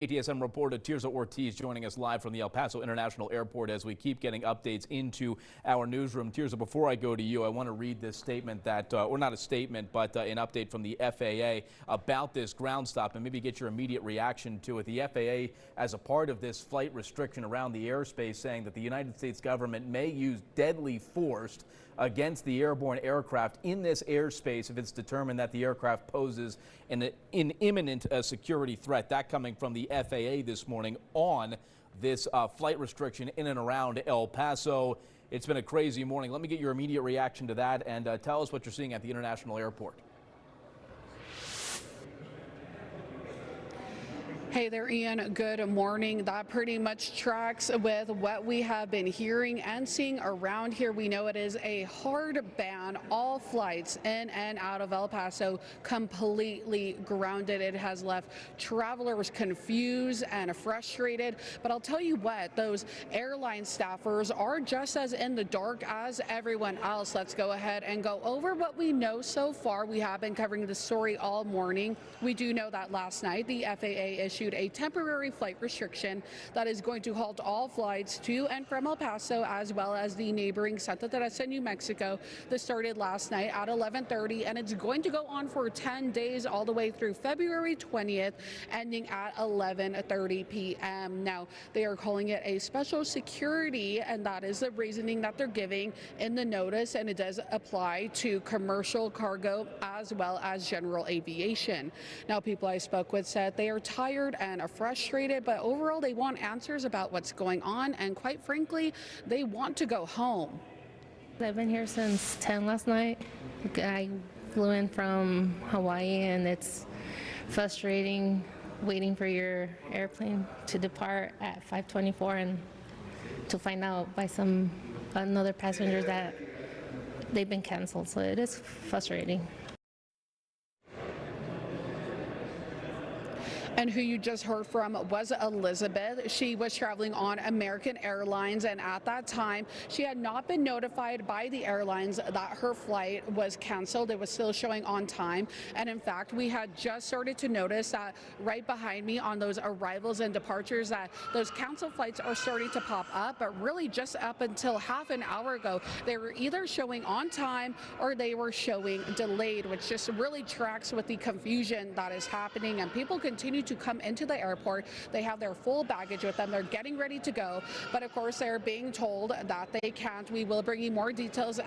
ATSM reporter Tirza Ortiz joining us live from the El Paso International Airport as we keep getting updates into our newsroom. Tirza, before I go to you, I want to read this statement that, or not a statement, but an update from the FAA about this ground stop and maybe get your immediate reaction to it. The FAA, as a part of this flight restriction around the airspace, saying that the United States government may use deadly force against the airborne aircraft in this airspace if it's determined that the aircraft poses an imminent security threat. That coming from the FAA this morning on this flight restriction in and around El Paso. It's been a crazy morning. Let me get your immediate reaction to that and tell us what you're seeing at the international airport. Hey there, Ian. Good morning. That pretty much tracks with what we have been hearing and seeing around here. We know it is a hard ban. All flights in and out of El Paso completely grounded. It has left travelers confused and frustrated. But I'll tell you what, those airline staffers are just as in the dark as everyone else. Let's go ahead and go over what we know so far. We have been covering the story all morning. We do know that last night the FAA issued a temporary flight restriction that is going to halt all flights to and from El Paso as well as the neighboring Santa Teresa, New Mexico. This started last night at 11:30 and it's going to go on for 10 days all the way through February 20th, ending at 11:30 p.m. Now, they are calling it a special security, and that is the reasoning that they're giving in the notice, and it does apply to commercial cargo as well as general aviation. Now, people I spoke with said they are tired and are frustrated, but overall they want answers about what's going on, and quite frankly, they want to go home. I've been here since 10 last night. I flew in from Hawaii, and it's frustrating waiting for your airplane to depart at 5:24 and to find out by another passenger that they've been canceled. So it is frustrating. And who you just heard from was Elizabeth. She was traveling on American Airlines, and at that time, she had not been notified by the airlines that her flight was canceled. It was still showing on time. And in fact, we had just started to notice that right behind me on those arrivals and departures that those canceled flights are starting to pop up. But really just up until half an hour ago, they were either showing on time or they were showing delayed, which just really tracks with the confusion that is happening. And people continue to come into the airport. They have their full baggage with them. They're getting ready to go. But of course, they're being told that they can't. We will bring you more details